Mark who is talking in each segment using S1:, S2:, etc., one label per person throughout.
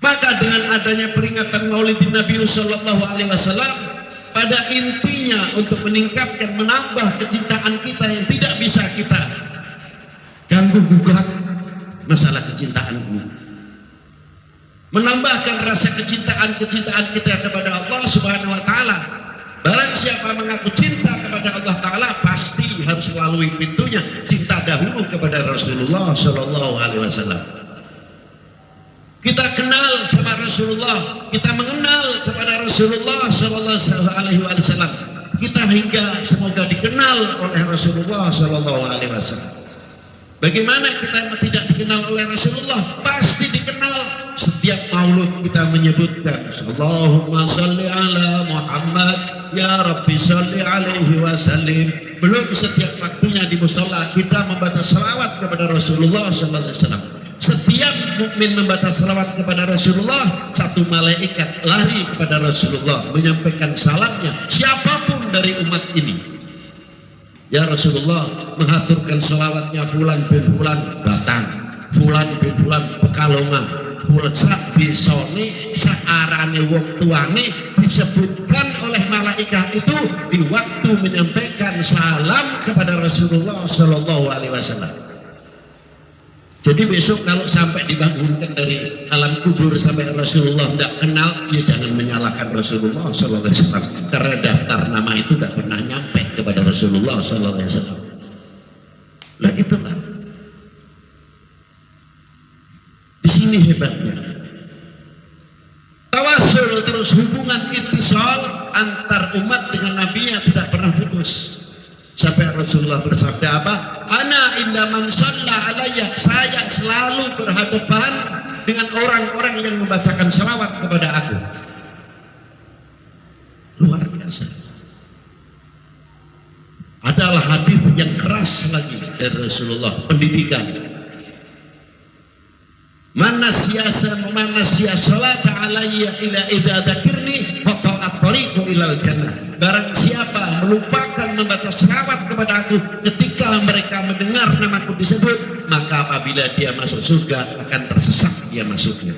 S1: Maka dengan adanya peringatan Maulidin Nabi Sallallahu Alaihi Wasallam, pada intinya untuk meningkatkan, menambah kecintaan kita yang tidak bisa kita ganggu gugat masalah kecintaan ini, menambahkan rasa kecintaan kita kepada Allah Subhanahu Wa Taala. Barang siapa mengaku cinta kepada Allah Taala, pasti harus melalui pintunya cinta dahulu kepada Rasulullah Sallallahu Alaihi Wasallam. Kita kenal sama Rasulullah, kita mengenal kepada Rasulullah Sallallahu Alaihi Wasallam, kita hingga semoga dikenal oleh Rasulullah Sallallahu Alaihi Wasallam. Bagaimana kita tidak dikenal oleh Rasulullah? Pasti dikenal. Setiap maulud kita menyebutkan Allahumma salli ala Muhammad, ya Rabbi salli alaihi wasallim. Belum setiap waktunya di mushola kita membaca salawat kepada Rasulullah Sallallahu Alaihi Wasallam. Setiap mukmin membaca salawat kepada Rasulullah, satu malaikat lari kepada Rasulullah menyampaikan salamnya, siapapun dari umat ini. Ya Rasulullah, mengaturkan salawatnya Fulan bin Fulan Batang, Fulan bin Fulan Pekalongan, Fulan Sabdi Soni Saarane wong tuane, disebutkan oleh malaikat itu di waktu menyampaikan salam kepada Rasulullah Sallallahu Alaihi Wasallam. Jadi besok kalau sampai dibangunkan dari alam kubur sampai Rasulullah tidak kenal, ya jangan menyalahkan Rasulullah Sallallahu Alaihi Wasallam, karena daftar nama itu tidak pernah nyampe kepada Rasulullah Sallallahu Alaihi Wasallam. Lah itulah, di sini hebatnya tawasul, terus hubungan ittisal antar umat dengan nabinya tidak pernah putus. Sampai Rasulullah bersabda apa? Ana indaman shalla alayya, saya selalu berhadapan dengan orang-orang yang membacakan salawat kepada aku. Luar biasa. Adalah hadis yang keras lagi dari Rasulullah, pendidikan. Mana siasa salata alayya ila idza dzakirni fa ta'at tariqu ilal jannah. Barang siapa melupakan membaca salawat kepada aku ketika mereka mendengar namaku disebut, maka apabila dia masuk surga akan tersesat dia masuknya.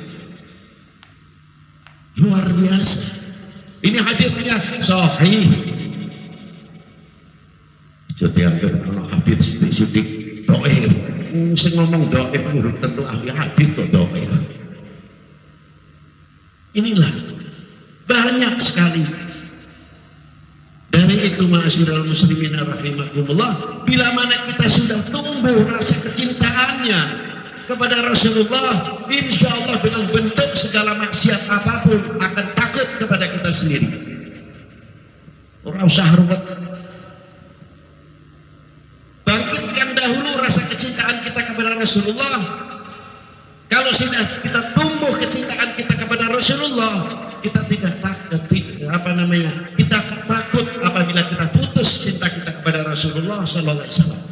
S1: Luar biasa. Ini hadisnya sahih. Jadi anggap kalau hadis sidik dhaif. Sing ngomong dhaif belum tentu ahli hadis kok dhaif. Inilah banyak sekali. Dari itu ma'asyiral muslimin rahimakumullah, bila mana kita sudah tumbuh rasa kecintaannya kepada Rasulullah, insya Allah dengan bentuk segala maksiat apapun akan takut kepada kita sendiri. Orang usah ruwet. Bangkitkan dahulu rasa kecintaan kita kepada Rasulullah. Kalau sudah kita tumbuh kecintaan kita kepada Rasulullah, kita tidak takut, kita takut apabila kita putus cinta kita kepada Rasulullah Sallallahu Alaihi Wasallam.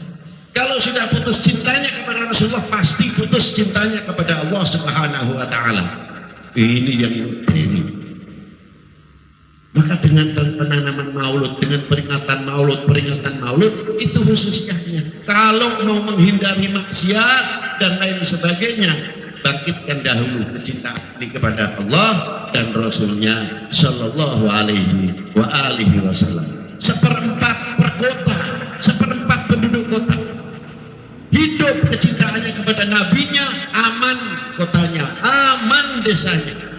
S1: Kalau sudah putus cintanya kepada Rasulullah, pasti putus cintanya kepada Allah Subhanahu Wa Taala. Ini yang penting. Maka dengan penanaman maulud, dengan peringatan maulud itu khususnya. Kalau mau menghindari maksiat dan lain sebagainya, bangkitkan dahulu kecintaan ini kepada Allah dan Rasulnya Sallallahu Alaihi Wasallam. Seperempat perkota, seperempat penduduk kota hidup kecintaannya kepada nabinya, aman kotanya, aman desanya.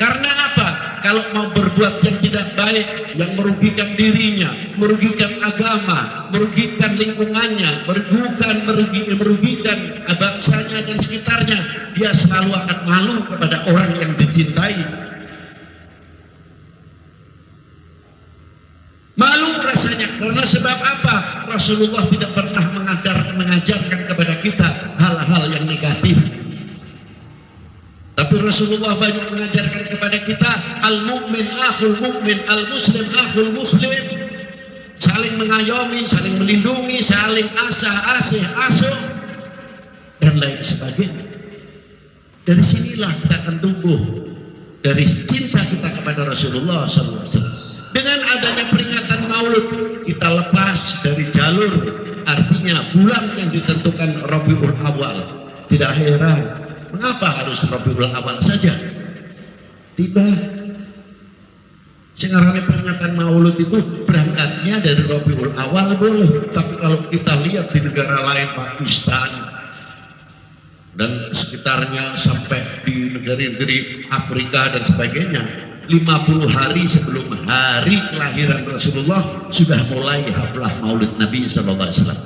S1: Karena apa? Kalau mau berbuat yang tidak baik, yang merugikan dirinya, merugikan agama, merugikan lingkungannya, merugikan bangsanya dan sekitarnya, dia selalu akan malu kepada orang yang dicintai. Malu rasanya, karena sebab apa? Rasulullah tidak pernah mengajarkan kepada kita hal-hal yang negatif. Tapi Rasulullah banyak mengajarkan kepada kita al-mu'min akhul mu'min, al-muslim akhul muslim, saling mengayomi, saling melindungi, saling asih asuh dan lain sebagainya. Dari sinilah kita akan tumbuh dari cinta kita kepada Rasulullah SAW. Dengan adanya peringatan maulud, kita lepas dari jalur, artinya bulan yang ditentukan Rabiul Awal. Tidak heran Mengapa harus Rabiul Awal saja? Tidak. Sengarane peringatan Maulud itu berangkatnya dari Rabiul Awal boleh, tapi kalau kita lihat di negara lain, Pakistan dan sekitarnya sampai di negeri-negeri Afrika dan sebagainya, 50 hari sebelum hari kelahiran Rasulullah sudah mulai haflah Maulid Nabi Sallallahu Alaihi Wasallam.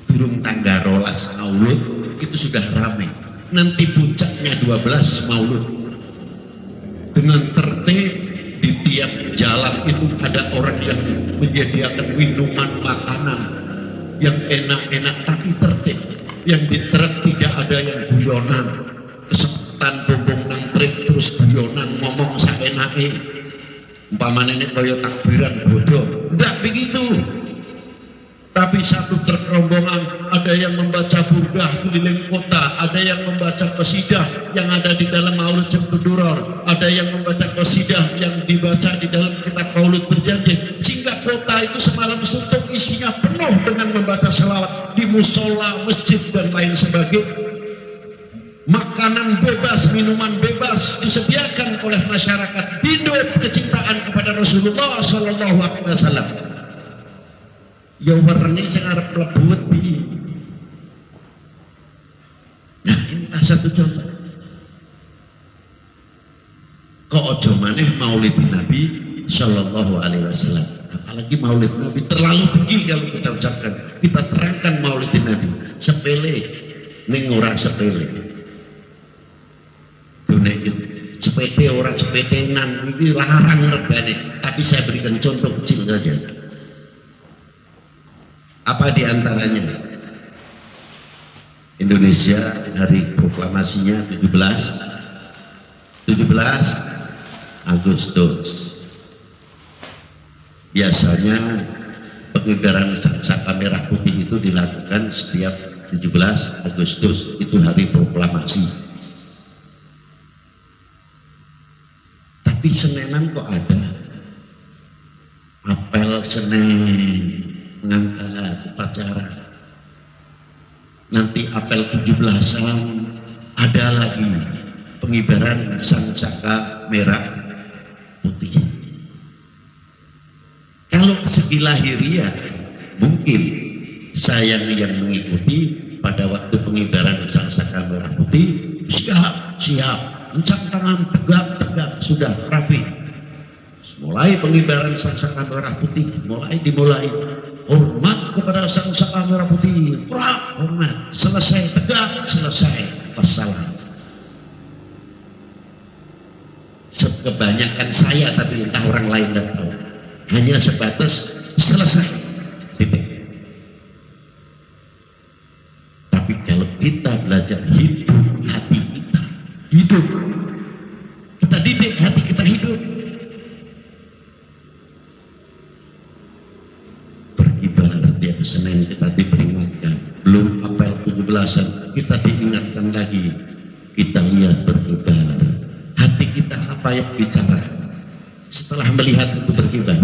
S1: Burung tangga rolas Maulud itu sudah ramai. Nanti puncaknya 12 Maulud dengan tertib. Di tiap jalan itu ada orang yang menyediakan minuman makanan yang enak-enak tapi tertib. Yang di truk tidak ada yang guyonan, kesetan bombong nang truk terus guyonan ngomong saenake. Umpamane nek kaya takbiran bodoh, enggak begitu. Tapi satu truk rombongan ada yang membaca burdah keliling kota, ada yang membaca qasidah yang ada di dalam Maulid Syamsuduror, ada yang membaca qasidah yang dibaca di dalam kitab Maulid Berjanji, sehingga kota itu semalam suntuk isinya penuh dengan membaca selawat di musola, masjid dan lain sebagainya. Makanan bebas, minuman bebas disediakan oleh masyarakat, hidup kecintaan kepada Rasulullah Sallallahu Alaihi Wasallam. Ya warnanya saya harap lebut ini. Nah inilah satu contoh. Kok ojo maneh Maulid Nabi Sallallahu Alaihi Wasallam. Apalagi Maulid Nabi terlalu tinggi kalau kita ucapkan. Kita terangkan Maulid Nabi sepele, ning ora sepele. Dunia sepele ora sepetenan ini larang regane. Tapi saya berikan contoh kecil saja. Apa diantaranya? Indonesia hari proklamasinya 17 Agustus. Biasanya pengibaran saka merah putih itu dilakukan setiap 17 Agustus, itu hari proklamasi. Tapi Senenan kok ada apel Senen, mengangkat upacara. Nanti apel 17-an ada lagi pengibaran sang saka merah putih. Kalau segi lahiriah mungkin saya yang mengikuti pada waktu pengibaran sang saka merah putih, siap encang tangan, tegak sudah rapi. Mulai pengibaran sang saka merah putih dimulai hormat kepada sang saka merah putih, hormat, selesai tegak, selesai wassalam. Kebanyakan saya, tapi entah orang lain tidak tahu, hanya sebatas selesai titik. Tapi kalau kita belajar hidup hati kita hidup, kita didik hati kita hidup. Tiap Senin kita diperingatkan, belum apel 17-an kita diingatkan lagi, kita lihat berkibar hati kita, apa yang bicara setelah melihat itu berkibar.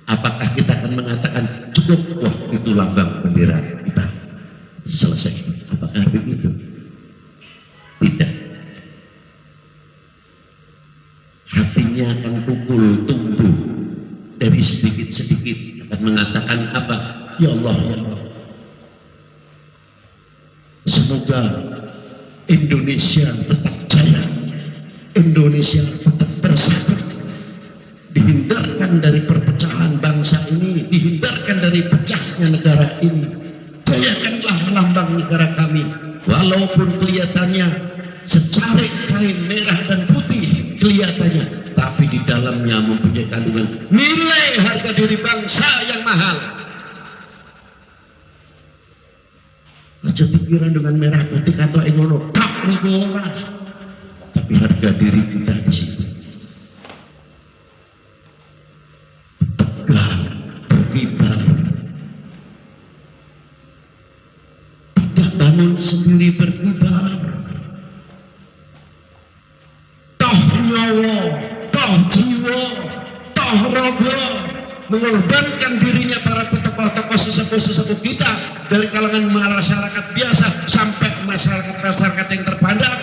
S1: Apakah kita akan mengatakan cukup, wah itu lambang bendera kita, selesai? Apakah begitu? Tidak. Hatinya akan tumbuh dari sedikit-sedikit, akan mengatakan apa? Ya Allah, ya Allah, semoga Indonesia tetap jaya, Indonesia tetap bersatu, dihindarkan dari perpecahan bangsa ini, dihindarkan dari pecahnya negara ini. Jayakanlah lambang negara kami, walaupun kelihatannya secarik kain merah dan putih kelihatannya, tapi di dalamnya mempunyai kandungan nilai harga diri bangsa yang mahal. Aja pikiran dengan merah putih atau engono tak ora, tapi harga diri kita di situ. Tegak, berkibar, tidak bangun sendiri berkibar. Toh nyawa, toh jiwa, toh raga, mengorbankan dirinya para tokoh-tokoh tokoh-tokoh sesepuh-sesepuh kita dari kalangan masyarakat biasa sampai masyarakat yang terpandang,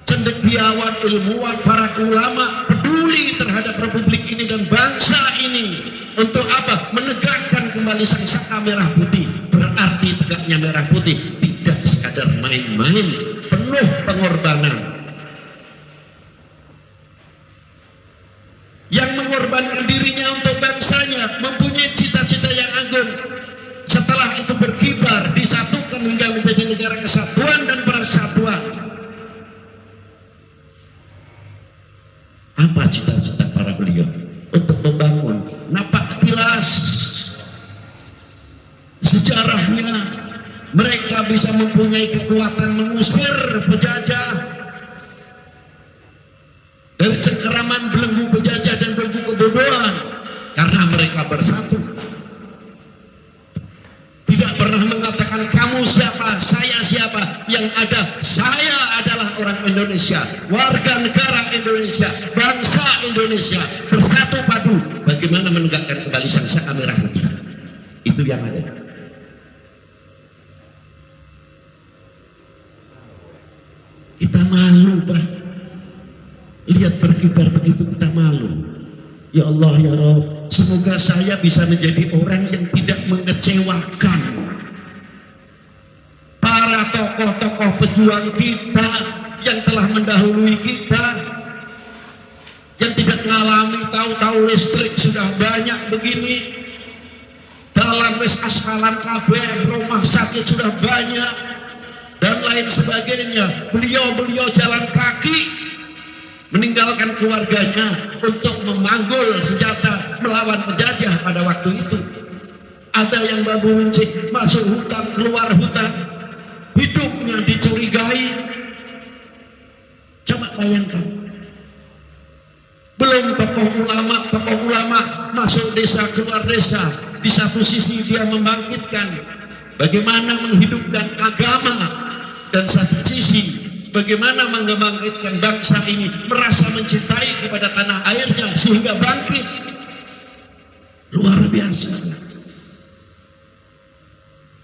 S1: cendekiawan, ilmuwan, para ulama peduli terhadap republik ini dan bangsa ini. Untuk apa? Menegakkan kembali sang saka merah putih. Berarti tegaknya merah putih tidak sekadar main-main, penuh pengorbanan. Yang mengorbankan dirinya untuk bangsanya, mempunyai cita-cita yang agung. Setelah itu berkibar, disatukan hingga menjadi negara kesatuan dan persatuan. Apa cita-cita para beliau? Untuk membangun. Nampak jelas sejarahnya, mereka bisa mempunyai kekuatan mengusir penjajah dari cengkeraman belenggu penjajah dan belenggu kebodohan, karena mereka bersatu. Tidak pernah mengatakan kamu siapa, saya siapa. Yang ada, saya adalah orang Indonesia, warga negara Indonesia, bangsa Indonesia, bersatu padu. Bagaimana menegakkan kembali sang saka merah putih? Itu yang ada. Kita malu, Pak. Lihat berkibar begitu, kita malu. Ya Allah, ya Rabb, semoga saya bisa menjadi orang yang tidak mengecewakan para tokoh-tokoh pejuang kita yang telah mendahului kita, yang tidak mengalami, tahu-tahu listrik sudah banyak begini, dalam wis aspalan kabeh, rumah sakit sudah banyak dan lain sebagainya. Beliau jalan kaki meninggalkan keluarganya untuk memanggul senjata melawan penjajah pada waktu itu. Ada yang babu runcing, masuk hutan, keluar hutan, hidupnya dicurigai. Coba bayangkan. Belum tokoh ulama masuk desa, keluar desa. Di satu sisi dia membangkitkan bagaimana menghidupkan agama, dan satu sisi bagaimana membangkitkan bangsa ini merasa mencintai kepada tanah airnya sehingga bangkit. Luar biasa.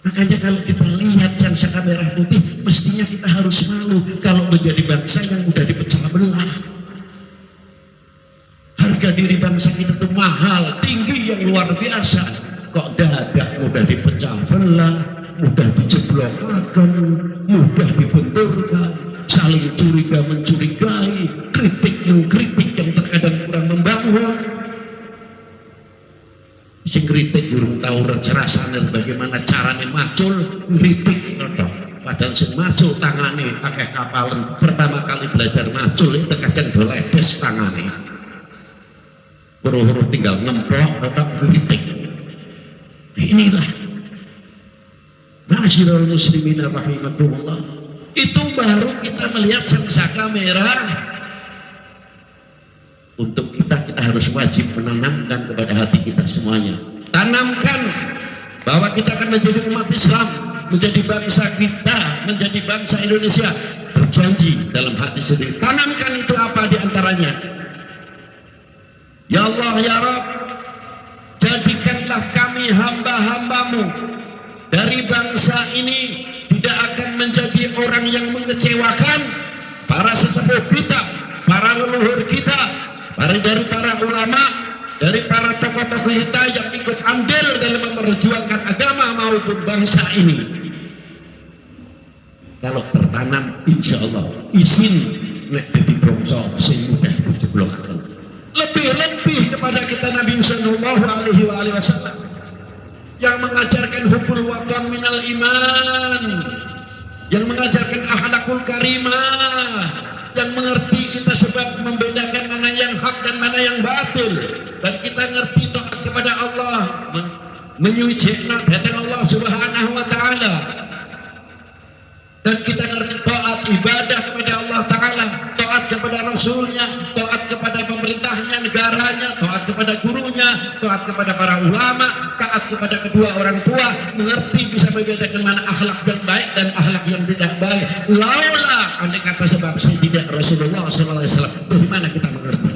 S1: Makanya kalau kita lihat sang saka merah putih, mestinya kita harus malu kalau menjadi bangsa yang mudah dipecah belah. Harga diri bangsa kita itu mahal, tinggi yang luar biasa. Kok dadak mudah dipecah belah, mudah dijeblokkan, mudah dibenturkan, saling curiga mencurigai, kritik mengkritik yang terkadang kurang membangun. Sing kritik burung tahu rasane bagaimana caranya macul, ngritik ngono. Padahal sing macul tangane akeh kapalan. Pertama kali belajar macul itu kadang doledes tangane. Huruf-huruf tinggal ngemplok tetap kritik. Inilah Ma'asyiral muslimin rahimakumullah. Itu baru kita melihat sang saka merah. Untuk kita harus wajib menanamkan kepada hati kita semuanya. Tanamkan bahwa kita akan menjadi umat Islam, menjadi bangsa kita, menjadi bangsa Indonesia. Berjanji dalam hati sendiri. Tanamkan itu apa diantaranya? Ya Allah, ya Rabb, jadikanlah kami hamba-hambamu dari bangsa ini tidak akan menjadi orang yang mengecewakan para sesepuh kita, para leluhur kita, dari para ulama, dari para tokoh-tokoh kita yang ikut andil dalam memperjuangkan agama maupun bangsa ini. Kalau tertanam, insya Allah izin nek dadi bangsa sing mudah dijeblokaken. Lebih kepada kita Nabi Sallallahu Alaihi Wasallam yang mengajarkan hubbul watan minal iman, yang mengajarkan akhlakul karimah, yang mengerti kita sebab membedakan mana yang hak dan mana yang batil, dan kita ngerti taat kepada Allah, menyucikan datang Allah Subhanahu Wa Taala, dan kita ngerti taat ibadah kepada Allah Taala, taat kepada Rasulnya, taat kepada pemerintahnya, negaranya, taat kepada gurunya, taat kepada para ulama, taat kepada kedua orang tua, mengerti bisa membedakan mana akhlak yang baik dan akhlak yang tidak baik. Laulah andai kata sebab saya tidak Rasulullah SAW, bagaimana kita mengerti?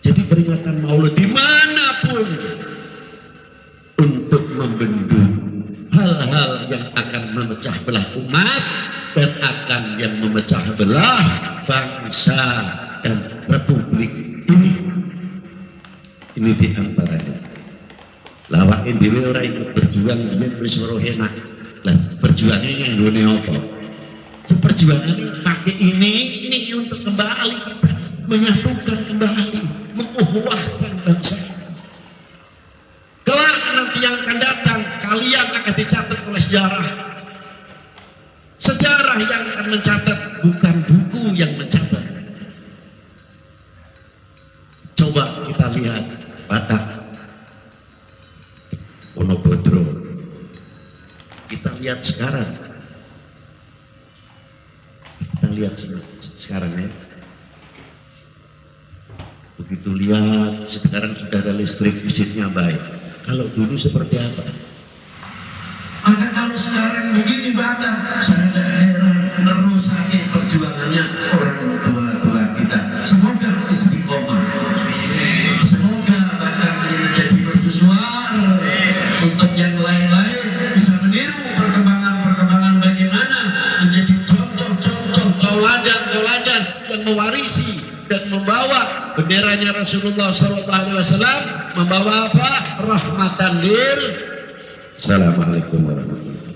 S1: Jadi peringatan Maulid dimanapun umat dan akan yang memecah belah bangsa dan republik ini. Ini diantaranya. Lawakin dhewe ora ikut berjuang yen wis ora enak. Lah perjuangannya yang dunia apa? Perjuangan ini pakai ini untuk kembali kita menyatukan kembali, menguhuwahkan bangsa. Kelak nanti yang akan datang, kalian akan dicatat oleh sejarah. Sejarah yang akan mencatat, bukan buku yang mencatat. Coba kita lihat Batak, Wonobodro. Kita lihat sekarang. Kita lihat sekarang ya. Begitu lihat sekarang sudah ada listrik, listriknya baik. Kalau dulu seperti apa? Maka kalau sekarang begini Batak, saya ada heran merusakin perjuangannya orang tua kita. Semoga istiqomah. Semoga Batak ini menjadi mercusuar untuk yang lain-lain bisa meniru perkembangan bagaimana menjadi contoh-contoh tauladan yang mewarisi dan membawa benderanya Rasulullah SAW, membawa apa? Rahmatan lil. Assalamualaikum warahmatullahi wabarakatuh.